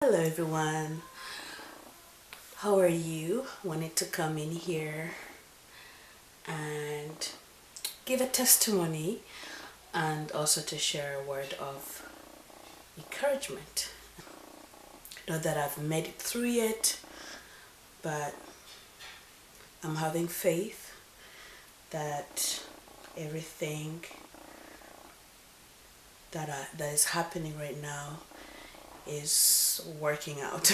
Hello everyone, how are you? Wanted to come in here and give a testimony and also to share a word of encouragement. Not that I've made it through yet, but I'm having faith that everything that is happening right now is working out.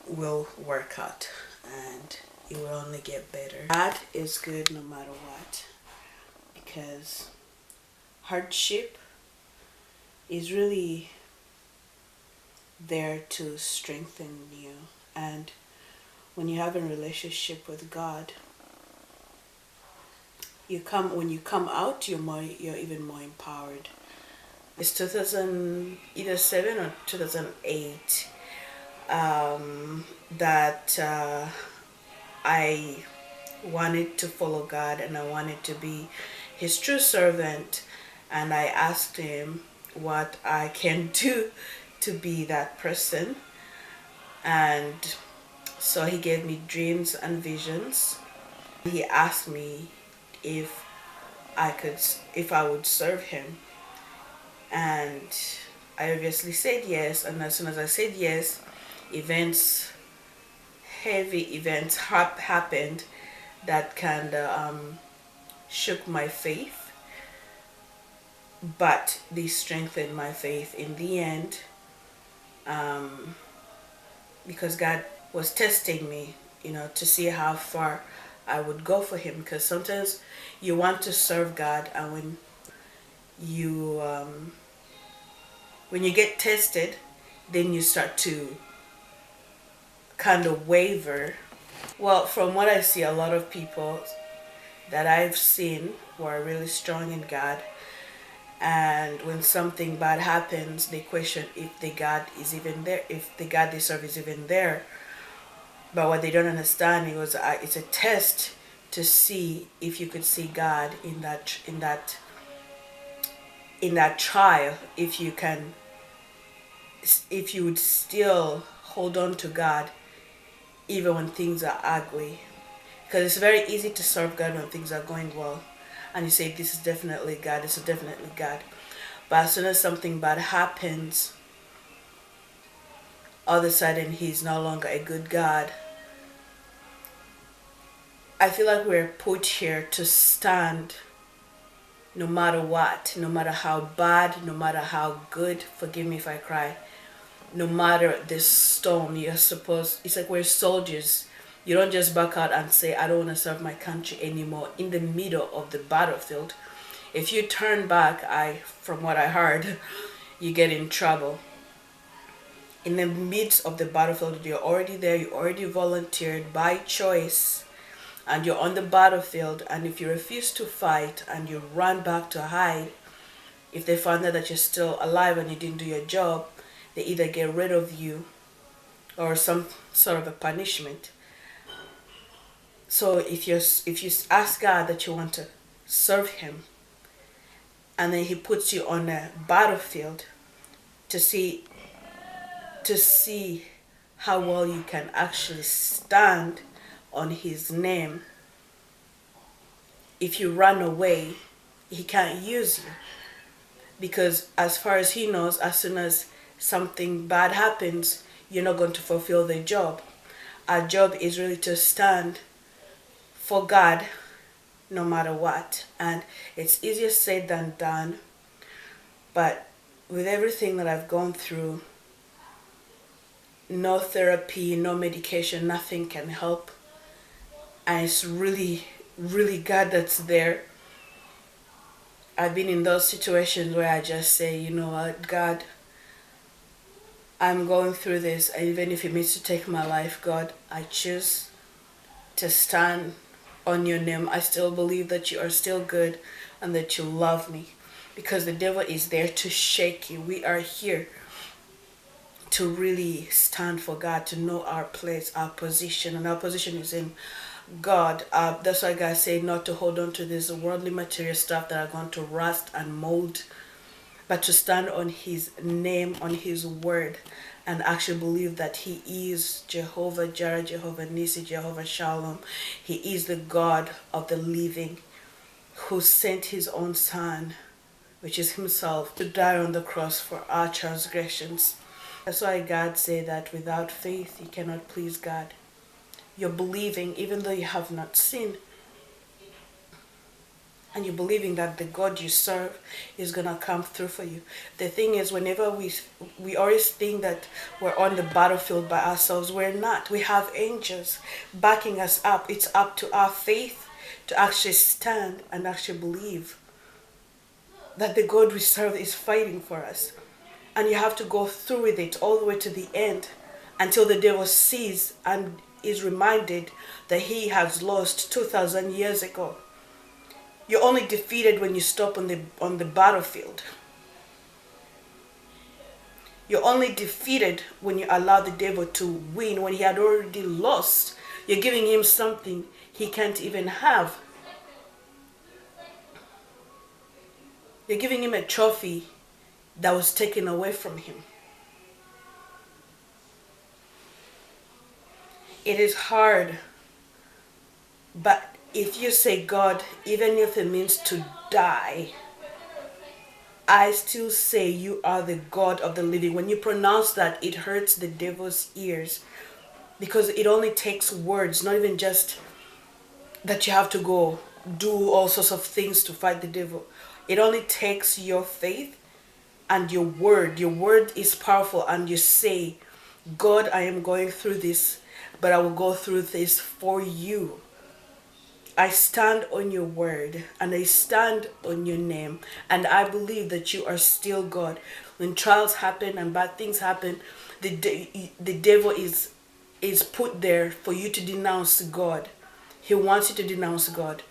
Will work out and it will only get better. God is good no matter what, because hardship is really there to strengthen you. And when you have a relationship with God, when you come out, you're even more empowered. It's 2007 or 2008 that I wanted to follow God and I wanted to be His true servant, and I asked Him what I can do to be that person. And so He gave me dreams and visions. He asked me if I would serve Him, and I obviously said yes. And as soon as I said yes, heavy events happened that kind of shook my faith, but they strengthened my faith in the end, because God was testing me, to see how far I would go for Him. Because sometimes you want to serve God, and you when you get tested, then you start to kind of waver. Well, from what I see, a lot of people that I've seen who are really strong in God, and when something bad happens, they question if the God is even there, if the God they serve is even there. But what they don't understand is it's a test to see if you could see God in that trial, if you would still hold on to God even when things are ugly. Because it's very easy to serve God when things are going well, and you say, this is definitely God, this is definitely God. But as soon as something bad happens, all of a sudden He's no longer a good God. I feel like we're put here to stand no matter what, no matter how bad, no matter how good, forgive me if I cry, no matter the storm. It's like we're soldiers. You don't just back out and say, I don't want to serve my country anymore in the middle of the battlefield. If you turn back, from what I heard, you get in trouble. In the midst of the battlefield, you're already there, you already volunteered by choice, and you're on the battlefield. And if you refuse to fight and you run back to hide, if they find out that you're still alive and you didn't do your job, they either get rid of you or some sort of a punishment. So if you ask God that you want to serve Him, and then He puts you on a battlefield to see how well you can actually stand on His name, if you run away, He can't use you. Because as far as He knows, as soon as something bad happens, you're not going to fulfill the job. Our job is really to stand for God no matter what. And it's easier said than done. But with everything that I've gone through, no therapy, no medication, nothing can help. And it's really, really God that's there. I've been in those situations where I just say, you know what, God, I'm going through this, and even if it means to take my life, God, I choose to stand on your name. I still believe that you are still good and that you love me, because the devil is there to shake you. We are here to really stand for God, to know our place, our position, and our position is in God. That's why God said not to hold on to this worldly material stuff that are going to rust and mold, but to stand on His name, on His word, and actually believe that He is Jehovah Jireh, Jehovah Nissi, Jehovah Shalom. He is the God of the living, who sent His own Son, which is Himself, to die on the cross for our transgressions. That's why God said that without faith you cannot please God. You're believing even though you have not seen, and you're believing that the God you serve is gonna come through for you. The thing is, whenever we always think that we're on the battlefield by ourselves, we're not. We have angels backing us up. It's up to our faith to actually stand and actually believe that the God we serve is fighting for us. And you have to go through with it all the way to the end, until the devil sees and is reminded that he has lost 2,000 years ago. You're only defeated when you stop on the battlefield. You're only defeated when you allow the devil to win, when he had already lost. You're giving him something he can't even have. You're giving him a trophy that was taken away from him. It is hard, but if you say, God, even if it means to die, I still say you are the God of the living. When you pronounce that, it hurts the devil's ears, because it only takes words, not even just that you have to go do all sorts of things to fight the devil. It only takes your faith and your word. Your word is powerful, and you say, God, I am going through this, but I will go through this for you. I stand on your word, and I stand on your name, and I believe that you are still God. When trials happen and bad things happen, the devil is put there for you to denounce God. He wants you to denounce God.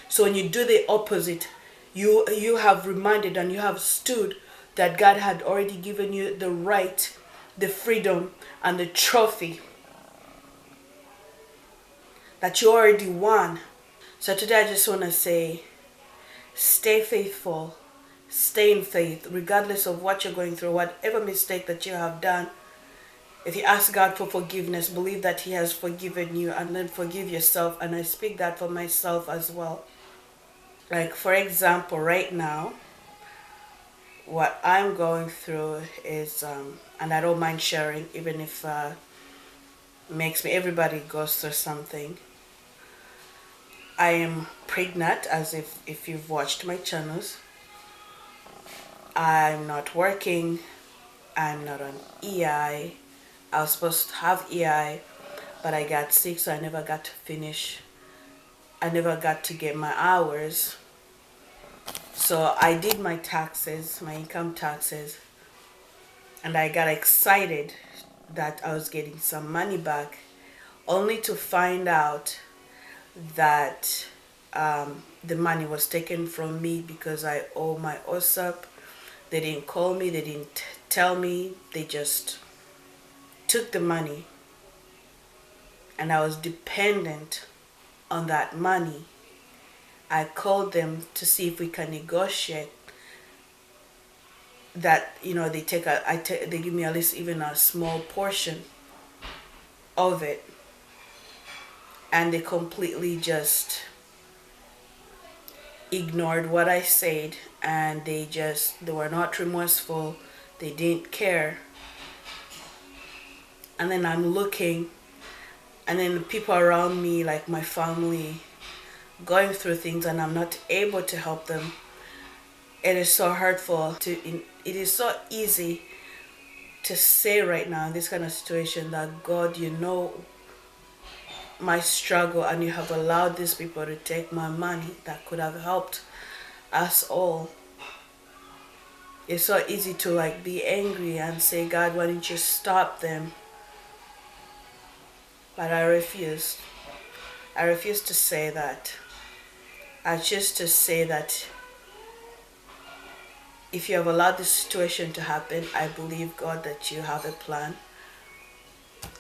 So when you do the opposite, you have reminded and you have stood that God had already given you the right, the freedom, and the trophy that you already won. So today I just want to say, stay faithful, stay in faith, regardless of what you're going through, whatever mistake that you have done. If you ask God for forgiveness, believe that He has forgiven you, and then forgive yourself. And I speak that for myself as well. Like, for example, right now, what I'm going through is, and I don't mind sharing, even if makes me, everybody goes through something. I am pregnant, as if you've watched my channels. I'm not working. I'm not on EI. I was supposed to have EI, but I got sick, so I never got to finish. I never got to get my hours. So I did my taxes, my income taxes, and I got excited that I was getting some money back, only to find out that the money was taken from me because I owe my OSAP. They didn't call me, they didn't tell me, they just took the money, and I was dependent on that money. I called them to see if we can negotiate that, they they give me at least even a small portion of it. And they completely just ignored what I said, and they were not remorseful. They didn't care. And then I'm looking, and then the people around me, like my family, going through things, and I'm not able to help them. It is so hurtful it is so easy to say right now in this kind of situation that, God, you know my struggle, and you have allowed these people to take my money that could have helped us all. It's so easy to be angry and say, God, why didn't you stop them? But I refuse. I refuse to say that. I choose to say that if you have allowed this situation to happen, I believe, God, that you have a plan.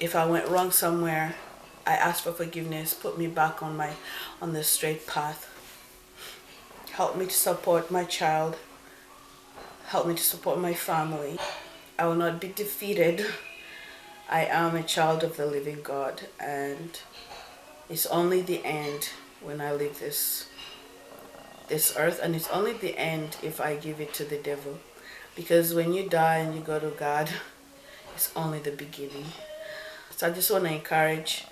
If I went wrong somewhere, I ask for forgiveness. Put me back on the straight path. Help me to support my child. Help me to support my family. I will not be defeated. I am a child of the living God, and it's only the end when I leave this earth, and it's only the end if I give it to the devil. Because when you die and you go to God, it's only the beginning. So I just want to encourage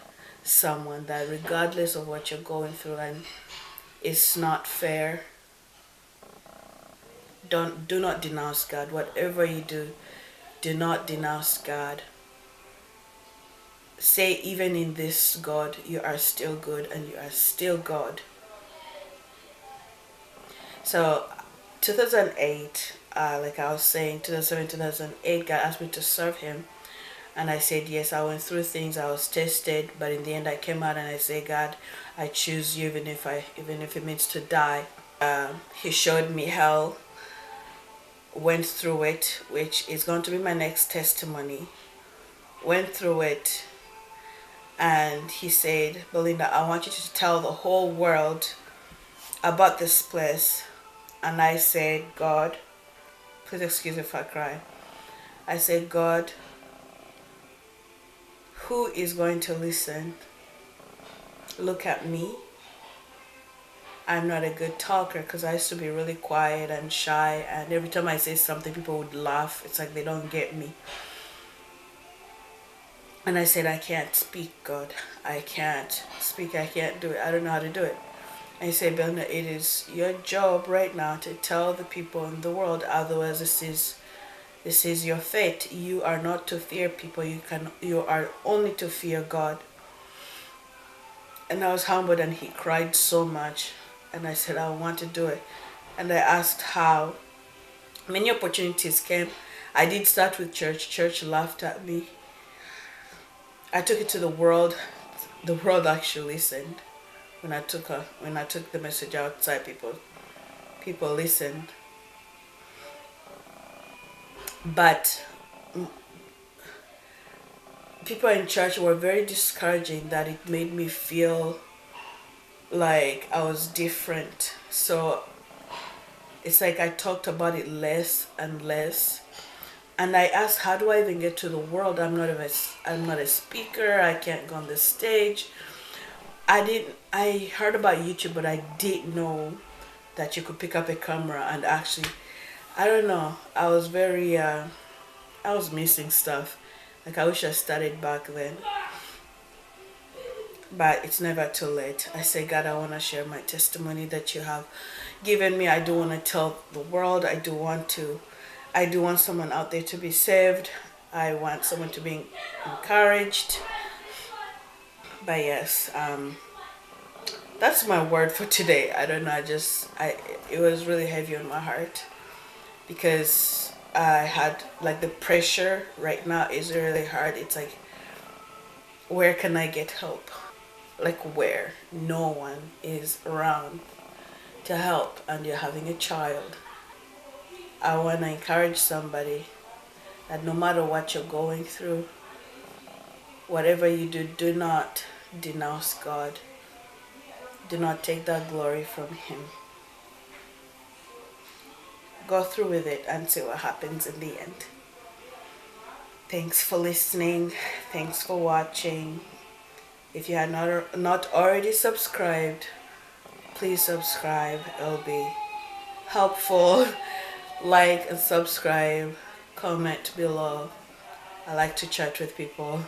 someone that regardless of what you're going through and it's not fair, do not denounce God. Whatever you do not denounce God. Say, even in this, God, you are still good and you are still God. So 2008, like I was saying, 2007, 2008, God asked me to serve him. And I said yes. I went through things, I was tested, but in the end I came out and I said, God, I choose you even if it means to die. He showed me hell, went through it, which is going to be my next testimony. Went through it, and he said, Belinda, I want you to tell the whole world about this place. And I said, God, please excuse me if I cry. I said, God, who is going to listen? Look at me. I'm not a good talker because I used to be really quiet and shy, and every time I say something people would laugh. It's like they don't get me. And I said, I can't speak, God. I can't speak. I can't do it. I don't know how to do it. And he said, Belinda, it is your job right now to tell the people in the world, otherwise this is your fate. You are not to fear people. You are only to fear God. And I was humbled, and he cried so much. And I said, I want to do it. And I asked how. Many opportunities came. I did start with church. Church laughed at me. I took it to the world. The world actually listened. When I took the message outside, people listened. But people in church were very discouraging, that it made me feel like I was different. So it's like I talked about it less and less. And I asked, how do I even get to the world? I'm not a speaker. I can't go on the stage. I heard about YouTube, but I didn't know that you could pick up a camera and actually, I don't know. I was missing stuff. Like, I wish I started back then. But it's never too late. I say, God, I want to share my testimony that you have given me. I do want to tell the world. I do want someone out there to be saved. I want someone to be encouraged. But yes, that's my word for today. I don't know. It was really heavy on my heart, because I had, like, the pressure right now is really hard. It's like, where can I get help? Like, where? No one is around to help, and you're having a child. I want to encourage somebody that no matter what you're going through, whatever you do not denounce God. Do not take that glory from him. Go through with it and see what happens in the end. Thanks for listening. Thanks for watching. If you are not already subscribed, please subscribe. It'll be helpful. Like and subscribe. Comment below. I like to chat with people.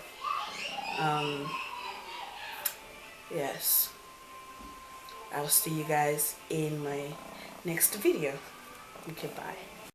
Yes. I'll see you guys in my next video. Okay, bye.